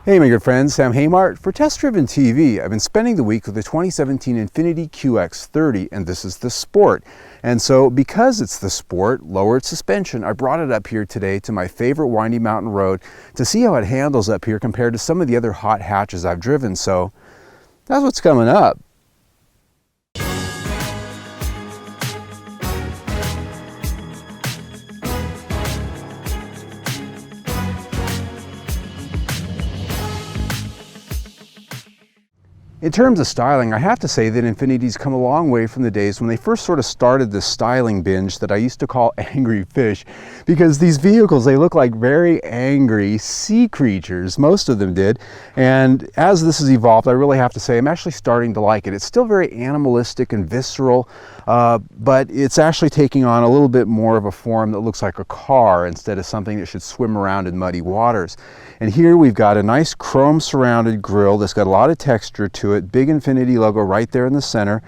Hey my good friends, Sam Haymart for Test Driven TV. I've been spending the week with the 2017 Infiniti QX30 and this is the Sport. And so because it's the Sport, lowered suspension, I brought it up here today to my favorite windy mountain road to see how it handles up here compared to some of the other hot hatches I've driven. So that's what's coming up. In terms of styling, I have to say that Infiniti's come a long way from the days when they first sort of started this styling binge that I used to call angry fish, because these vehicles, they look like very angry sea creatures, most of them did. And as this has evolved, I really have to say I'm actually starting to like it. It's still very animalistic and visceral, but it's actually taking on a little bit more of a form that looks like a car instead of something that should swim around in muddy waters. And here we've got a nice chrome surrounded grille that's got a lot of texture to it, big Infiniti logo right there in the center.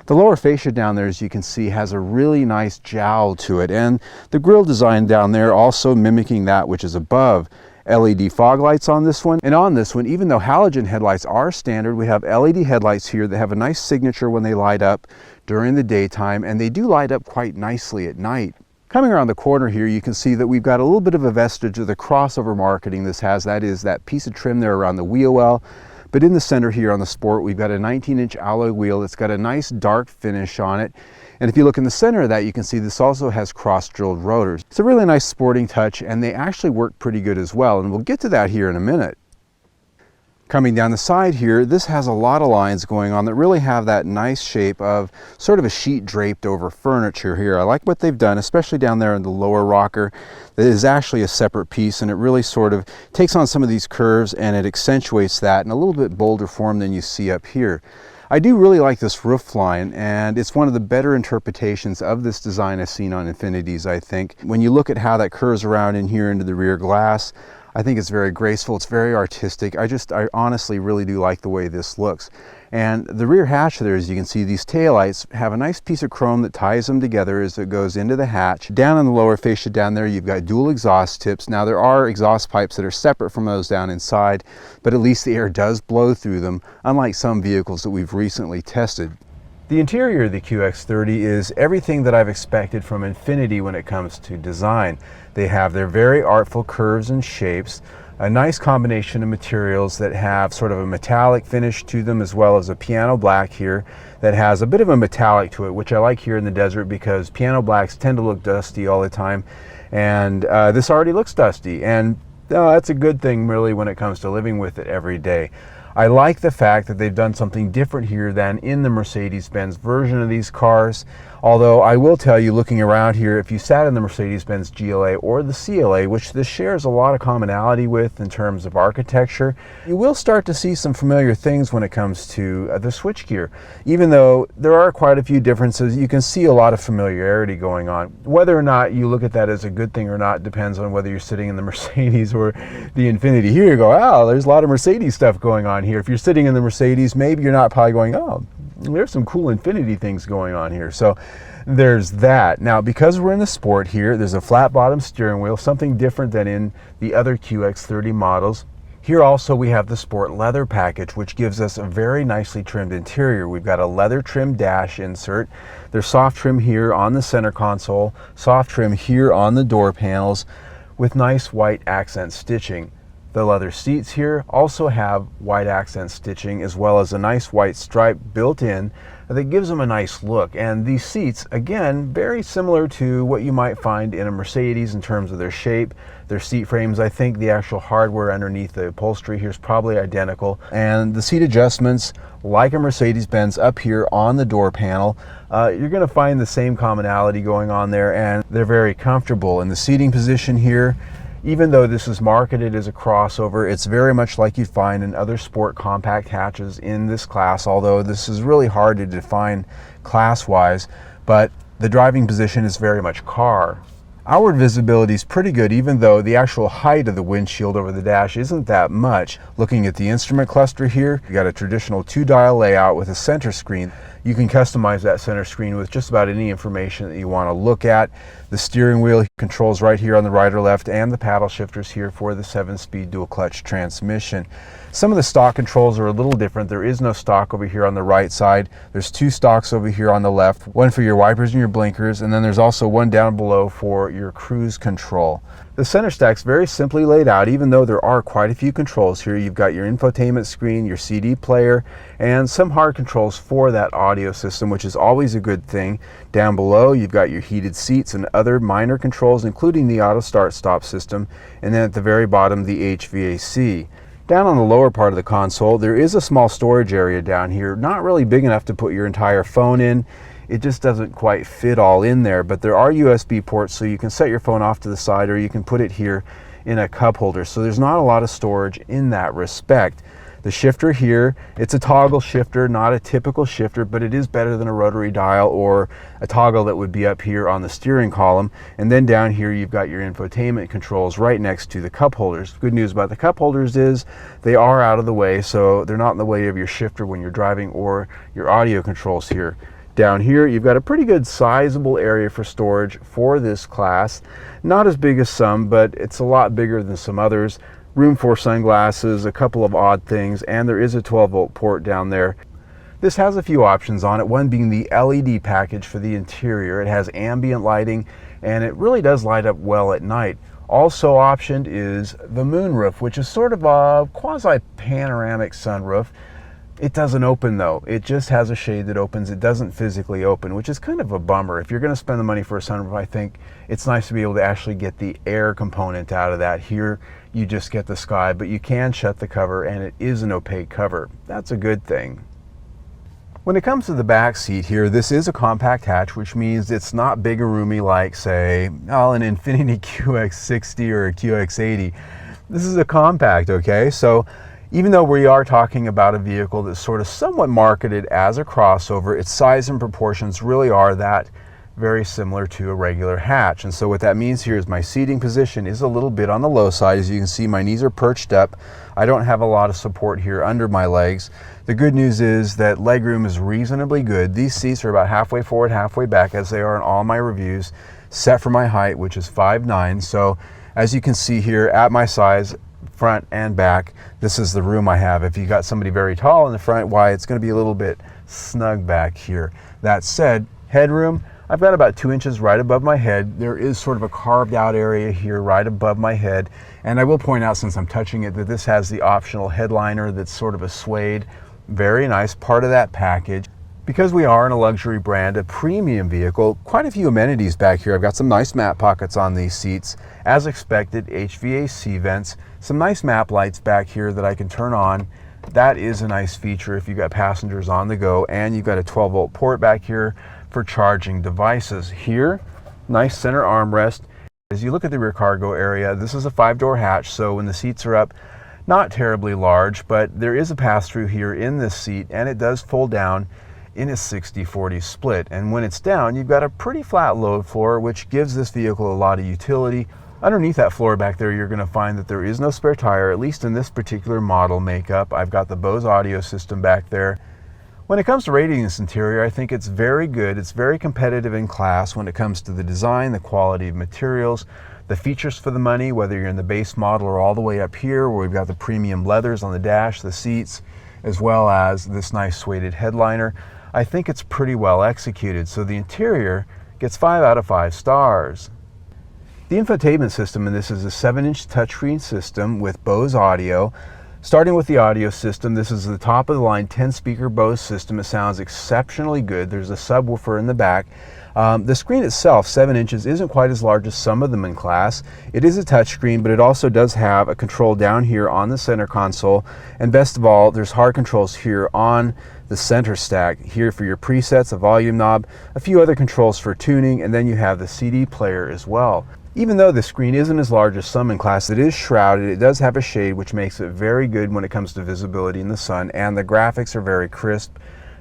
The lower fascia down there, as you can see, has a really nice jowl to it, and the grille design down there also mimicking that which is above. LED fog lights on this one, and on this one, even though halogen headlights are standard, we have LED headlights here that have a nice signature when they light up during the daytime, and they do light up quite nicely at night. Coming around the corner here, you can see that we've got a little bit of a vestige of the crossover marketing this has. That is that piece of trim there around the wheel well. But in the center here on the Sport, we've got a 19-inch alloy wheel that's got a nice dark finish on it. And if you look in the center of that, you can see this also has cross-drilled rotors. It's a really nice sporting touch, and they actually work pretty good as well. And we'll get to that here in a minute. Coming down the side here, this has a lot of lines going on that really have that nice shape of sort of a sheet draped over furniture here. I like what they've done, especially down there in the lower rocker. That is actually a separate piece, and it really sort of takes on some of these curves and it accentuates that in a little bit bolder form than you see up here. I do really like this roof line, and it's one of the better interpretations of this design I've seen on Infinitis, I think. When you look at how that curves around in here into the rear glass, I think it's very graceful, it's very artistic. I honestly really do like the way this looks. And the rear hatch there, as you can see, these taillights have a nice piece of chrome that ties them together as it goes into the hatch. Down on the lower fascia down there, you've got dual exhaust tips. Now there are exhaust pipes that are separate from those down inside, but at least the air does blow through them, unlike some vehicles that we've recently tested. The interior of the QX30 is everything that I've expected from Infiniti when it comes to design. They have their very artful curves and shapes, a nice combination of materials that have sort of a metallic finish to them, as well as a piano black here that has a bit of a metallic to it, which I like here in the desert because piano blacks tend to look dusty all the time, and this already looks dusty, and that's a good thing really when it comes to living with it every day. I like the fact that they've done something different here than in the Mercedes-Benz version of these cars. Although I will tell you, looking around here, if you sat in the Mercedes-Benz GLA or the CLA, which this shares a lot of commonality with in terms of architecture, you will start to see some familiar things when it comes to the switchgear. Even though there are quite a few differences, you can see a lot of familiarity going on. Whether or not you look at that as a good thing or not depends on whether you're sitting in the Mercedes or the Infiniti. Here you go, oh, there's a lot of Mercedes stuff going on here. If you're sitting in the Mercedes, maybe you're not probably going, oh, there's some cool Infiniti things going on here. So there's that. Now, because we're in the Sport here, there's a flat bottom steering wheel, something different than in the other QX30 models. Here also we have the Sport leather package, which gives us a very nicely trimmed interior. We've got a leather trim dash insert. There's soft trim here on the center console, soft trim here on the door panels with nice white accent stitching. The leather seats here also have white accent stitching, as well as a nice white stripe built in that gives them a nice look. And these seats, again, very similar to what you might find in a Mercedes in terms of their shape, their seat frames. I think the actual hardware underneath the upholstery here is probably identical. And the seat adjustments, like a Mercedes-Benz up here on the door panel, you're going to find the same commonality going on there, and they're very comfortable. In the seating position here, even though this is marketed as a crossover, it's very much like you'd find in other Sport compact hatches in this class, although this is really hard to define class-wise, but the driving position is very much car. Outward visibility is pretty good, even though the actual height of the windshield over the dash isn't that much. Looking at the instrument cluster here, you got a traditional 2-dial layout with a center screen. You can customize that center screen with just about any information that you want to look at. The steering wheel controls right here on the right or left, and the paddle shifters here for the 7-speed dual clutch transmission. Some of the stock controls are a little different. There is no stock over here on the right side. There's 2 stocks over here on the left, one for your wipers and your blinkers, and then there's also one down below for your cruise control. The center stack's very simply laid out, even though there are quite a few controls here. You've got your infotainment screen, your CD player, and some hard controls for that audio system, which is always a good thing. Down below, you've got your heated seats and other minor controls, including the auto start-stop system, and then at the very bottom, the HVAC. Down on the lower part of the console, there is a small storage area down here, not really big enough to put your entire phone in. It just doesn't quite fit all in there, but there are USB ports, so you can set your phone off to the side, or you can put it here in a cup holder. So there's not a lot of storage in that respect. The shifter here, it's a toggle shifter, not a typical shifter, but it is better than a rotary dial or a toggle that would be up here on the steering column. And then down here, you've got your infotainment controls right next to the cup holders. Good news about the cup holders is they are out of the way, so they're not in the way of your shifter when you're driving or your audio controls here. Down here, you've got a pretty good sizable area for storage for this class. Not as big as some, but it's a lot bigger than some others. Room for sunglasses, a couple of odd things, and there is a 12-volt port down there. This has a few options on it, one being the LED package for the interior. It has ambient lighting, and it really does light up well at night. Also optioned is the moonroof, which is sort of a quasi-panoramic sunroof. It doesn't open though. It just has a shade that opens. It doesn't physically open, which is kind of a bummer. If you're going to spend the money for a sunroof, I think it's nice to be able to actually get the air component out of that. Here, you just get the sky, but you can shut the cover, and it is an opaque cover. That's a good thing. When it comes to the back seat here, this is a compact hatch, which means it's not big and roomy like, say, an Infiniti QX60 or a QX80. This is a compact, okay? So even though we are talking about a vehicle that's sort of somewhat marketed as a crossover, its size and proportions really are that very similar to a regular hatch. And so what that means here is my seating position is a little bit on the low side. As you can see, my knees are perched up. I don't have a lot of support here under my legs. The good news is that legroom is reasonably good. These seats are about halfway forward, halfway back, as they are in all my reviews, set for my height, which is 5'9". So as you can see here, at my size, front and back, this is the room I have. If you got somebody very tall in the front, why, it's going to be a little bit snug back here. That said, headroom, I've got about 2 inches right above my head. There is sort of a carved out area here right above my head. And I will point out, since I'm touching it, that this has the optional headliner that's sort of a suede. Very nice part of that package. Because we are in a luxury brand, a premium vehicle, quite a few amenities back here. I've got some nice map pockets on these seats. As expected, HVAC vents, some nice map lights back here that I can turn on. That is a nice feature if you've got passengers on the go, and you've got a 12-volt port back here for charging devices. Here, nice center armrest. As you look at the rear cargo area, this is a 5-door hatch, so when the seats are up, not terribly large, but there is a pass-through here in this seat, and it does fold down in a 60-40 split. And when it's down, you've got a pretty flat load floor, which gives this vehicle a lot of utility. Underneath that floor back there, you're going to find that there is no spare tire, at least in this particular model makeup. I've got the Bose audio system back there. When it comes to rating this interior, I think it's very good. It's very competitive in class when it comes to the design, the quality of materials, the features for the money, whether you're in the base model or all the way up here where we've got the premium leathers on the dash, the seats, as well as this nice suede headliner. I think it's pretty well executed. So the interior gets 5 out of 5 stars. The infotainment system in this is a 7-inch touchscreen system with Bose audio. Starting with the audio system, this is the top of the line 10-speaker Bose system. It sounds exceptionally good. There's a subwoofer in the back. The screen itself, 7 inches, isn't quite as large as some of them in class. It is a touchscreen, but it also does have a control down here on the center console. And best of all, there's hard controls here on the center stack. Here for your presets, a volume knob, a few other controls for tuning, and then you have the CD player as well. Even though the screen isn't as large as some in class, it is shrouded. It does have a shade, which makes it very good when it comes to visibility in the sun, and the graphics are very crisp,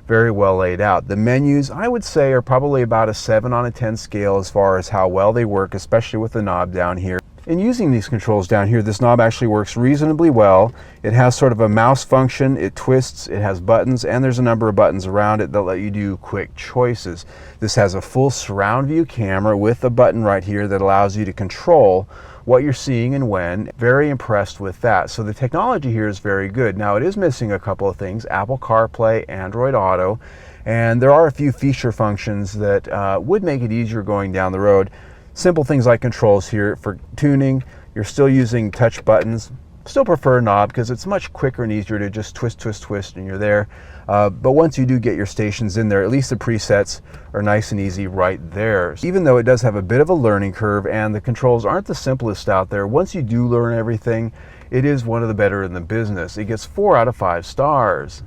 very well laid out. The menus, I would say, are probably about a 7 on a 10 scale as far as how well they work, especially with the knob down here. In using these controls down here, this knob actually works reasonably well. It has sort of a mouse function, it twists, it has buttons, and there's a number of buttons around it that let you do quick choices. This has a full surround view camera with a button right here that allows you to control what you're seeing and when. Very impressed with that. So the technology here is very good. Now it is missing a couple of things: Apple CarPlay, Android Auto, and there are a few feature functions that would make it easier going down the road. Simple things like controls here for tuning. You're still using touch buttons. Still prefer a knob because it's much quicker and easier to just twist, twist, twist, and you're there. But once you do get your stations in there, at least the presets are nice and easy right there. Even though it does have a bit of a learning curve and the controls aren't the simplest out there, once you do learn everything, it is one of the better in the business. It gets 4 out of 5 stars.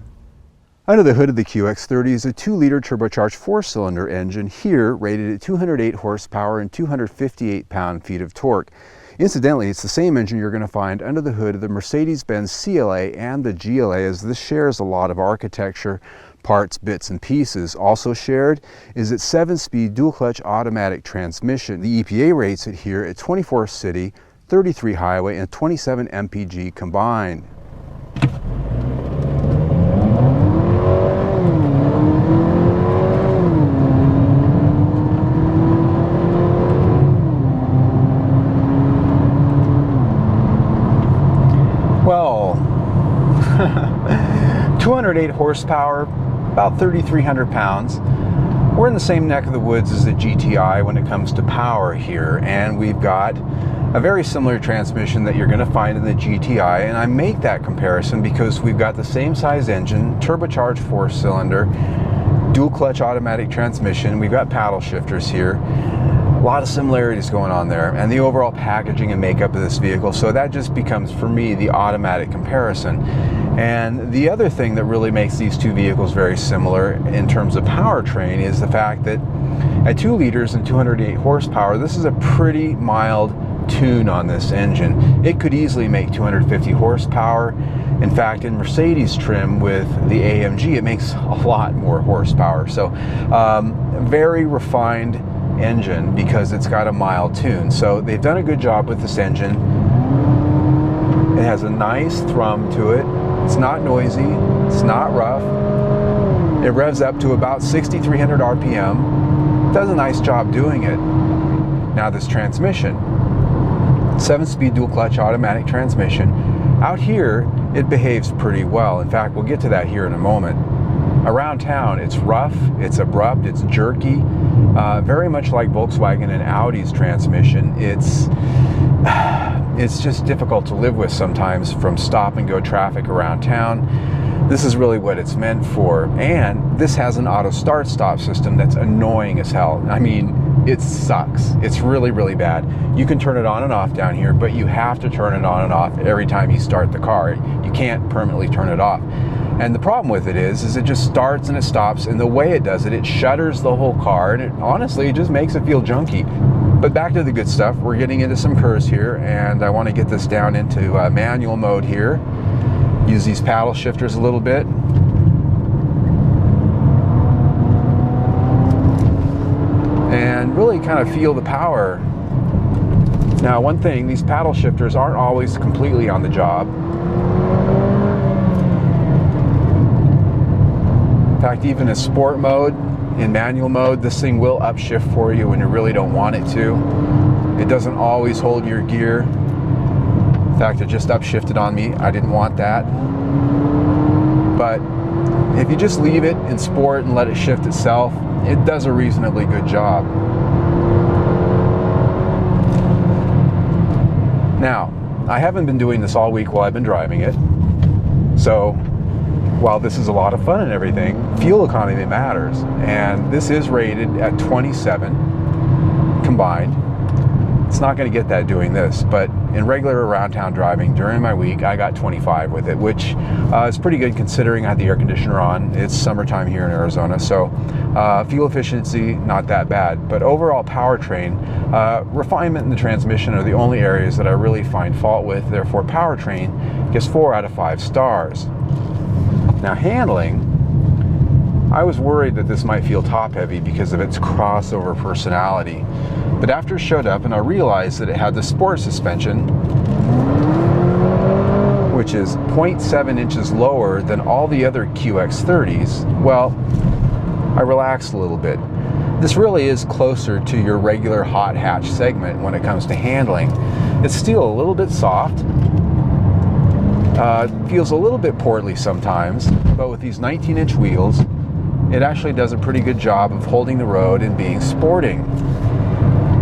Under the hood of the QX30 is a 2-liter turbocharged 4-cylinder engine, here rated at 208 horsepower and 258 pound-feet of torque. Incidentally, it's the same engine you're going to find under the hood of the Mercedes-Benz CLA and the GLA, as this shares a lot of architecture, parts, bits, and pieces. Also shared is its 7-speed dual-clutch automatic transmission. The EPA rates it here at 24 city, 33 highway, and 27 mpg combined. Well, 208 horsepower, about 3,300 pounds. We're in the same neck of the woods as the GTI when it comes to power here, and we've got a very similar transmission that you're going to find in the GTI, and I make that comparison because we've got the same size engine, turbocharged 4-cylinder, dual clutch automatic transmission. We've got paddle shifters here. A lot of similarities going on there, and the overall packaging and makeup of this vehicle, so that just becomes for me the automatic comparison. And the other thing that really makes these two vehicles very similar in terms of powertrain is the fact that at 2 liters and 208 horsepower, this is a pretty mild tune on this engine. It could easily make 250 horsepower. In fact, in Mercedes trim with the AMG, it makes a lot more horsepower. So very refined engine because it's got a mild tune. So they've done a good job with this engine. It has a nice thrum to it. It's not noisy, it's not rough. It revs up to about 6,300 RPM. It does a nice job doing it. Now this transmission, 7-speed dual clutch automatic transmission, out here it behaves pretty well. In fact, we'll get to that here in a moment. Around town, it's rough, it's abrupt, it's jerky, very much like Volkswagen and Audi's transmission. It's just difficult to live with sometimes from stop and go traffic around town. This is really what it's meant for. And this has an auto start stop system that's annoying as hell. I mean, it sucks. It's really, really bad. You can turn it on and off down here, but you have to turn it on and off every time you start the car. You can't permanently turn it off. And the problem with it is it just starts and it stops, and the way it does it, it shudders the whole car, and honestly, it just makes it feel junky. But back to the good stuff. We're getting into some curves here, and I want to get this down into manual mode here. Use these paddle shifters a little bit. And really kind of feel the power. Now, one thing, these paddle shifters aren't always completely on the job. In fact, even in sport mode, in manual mode, this thing will upshift for you when you really don't want it to. It doesn't always hold your gear. In fact, it just upshifted on me. I didn't want that. But if you just leave it in sport and let it shift itself, it does a reasonably good job. Now, I haven't been doing this all week while I've been driving it. So, while this is a lot of fun and everything, fuel economy matters. And this is rated at 27 combined. It's not going to get that doing this, but in regular around town driving during my week, I got 25 with it, which is pretty good considering I had the air conditioner on. It's summertime here in Arizona, so fuel efficiency, not that bad. But overall powertrain, refinement in the transmission are the only areas that I really find fault with. Therefore, powertrain gets 4 out of 5 stars. Now, handling, I was worried that this might feel top heavy because of its crossover personality. But after it showed up and I realized that it had the sport suspension, which is 0.7 inches lower than all the other QX30s, well, I relaxed a little bit. This really is closer to your regular hot hatch segment when it comes to handling. It's still a little bit soft, feels a little bit portly sometimes, but with these 19-inch wheels, it actually does a pretty good job of holding the road and being sporting.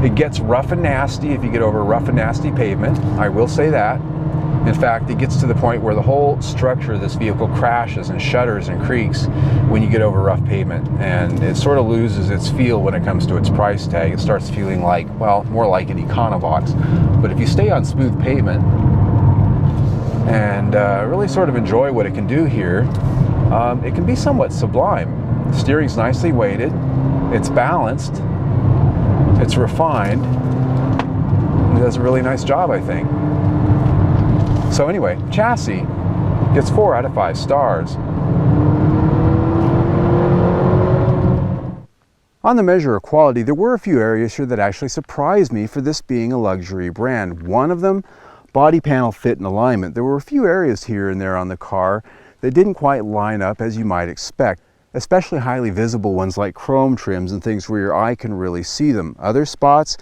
It gets rough and nasty if you get over rough and nasty pavement, I will say that. In fact, it gets to the point where the whole structure of this vehicle crashes and shudders and creaks when you get over rough pavement, and it sort of loses its feel when it comes to its price tag. It starts feeling like, well, more like an Econovox. But if you stay on smooth pavement and really sort of enjoy what it can do here, it can be somewhat sublime. The steering's nicely weighted, it's balanced, it's refined, and it does a really nice job, I think. So anyway, chassis gets 4 out of 5 stars. On the measure of quality, there were a few areas here that actually surprised me for this being a luxury brand. One of them, body panel fit and alignment. There were a few areas here and there on the car that didn't quite line up as you might expect, especially highly visible ones like chrome trims and things where your eye can really see them. Other spots,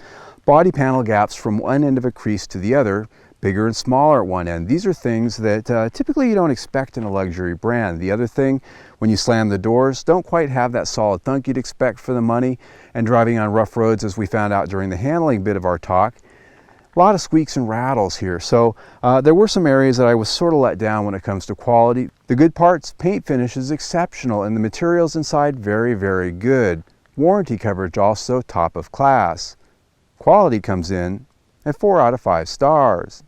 body panel gaps from one end of a crease to the other, bigger and smaller at one end. These are things that typically you don't expect in a luxury brand. The other thing, when you slam the doors, don't quite have that solid thunk you'd expect for the money, and driving on rough roads, as we found out during the handling bit of our talk, a lot of squeaks and rattles here. So there were some areas that I was sort of let down when it comes to quality. The good parts, paint finish is exceptional, and the materials inside very, very good. Warranty coverage also top of class. Quality comes in at 4 out of 5 stars.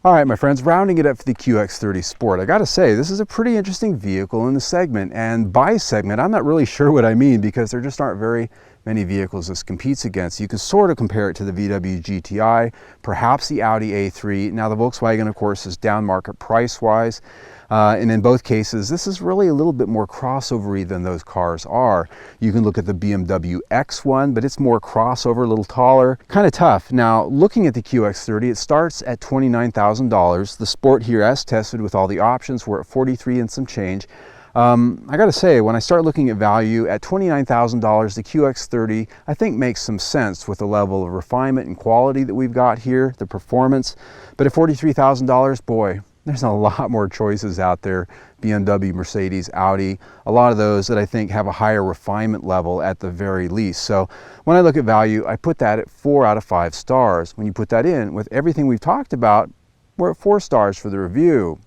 All right, my friends, rounding it up for the QX30 Sport, I gotta say, this is a pretty interesting vehicle in the segment, and by segment, I'm not really sure what I mean because there just aren't very many vehicles this competes against. You can sort of compare it to the VW GTI, perhaps the Audi A3. Now the Volkswagen, of course, is down market price-wise, and in both cases, this is really a little bit more crossover-y than those cars are. You can look at the BMW X1, but it's more crossover, a little taller, kind of tough. Now, looking at the QX30, it starts at $29,000. The Sport here, as tested with all the options, we're at $43 and some change. I gotta say, when I start looking at value at $29,000, the QX30 I think makes some sense with the level of refinement and quality that we've got here, the performance. But at $43,000, boy, there's a lot more choices out there. BMW, Mercedes, Audi, a lot of those that I think have a higher refinement level at the very least. So when I look at value, I put that at 4 out of 5 stars. When you put that in with everything we've talked about, we're at 4 stars for the review.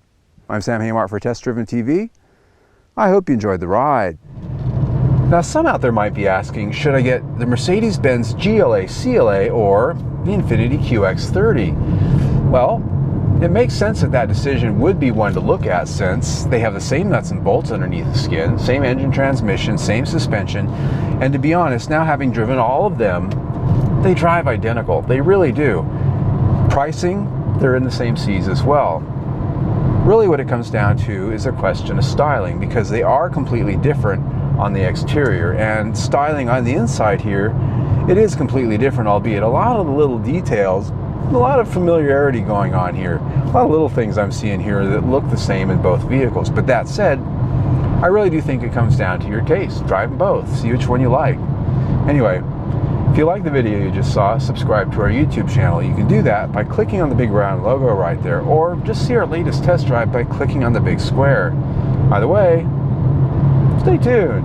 I'm Sam Haymart for Test Driven TV. I hope you enjoyed the ride. Now some out there might be asking, should I get the Mercedes-Benz GLA CLA or the Infiniti QX30? Well, it makes sense that that decision would be one to look at since they have the same nuts and bolts underneath the skin, same engine transmission, same suspension, and to be honest, now having driven all of them, they drive identical. They really do. Pricing, they're in the same seas as well. Really what it comes down to is a question of styling, because they are completely different on the exterior, and styling on the inside here, it is completely different, albeit a lot of the little details, a lot of familiarity going on here. A lot of little things I'm seeing here that look the same in both vehicles. But that said, I really do think it comes down to your taste. Drive them both, see which one you like. Anyway, if you like the video you just saw, subscribe to our YouTube channel. You can do that by clicking on the big round logo right there, or just see our latest test drive by clicking on the big square. Either way, stay tuned.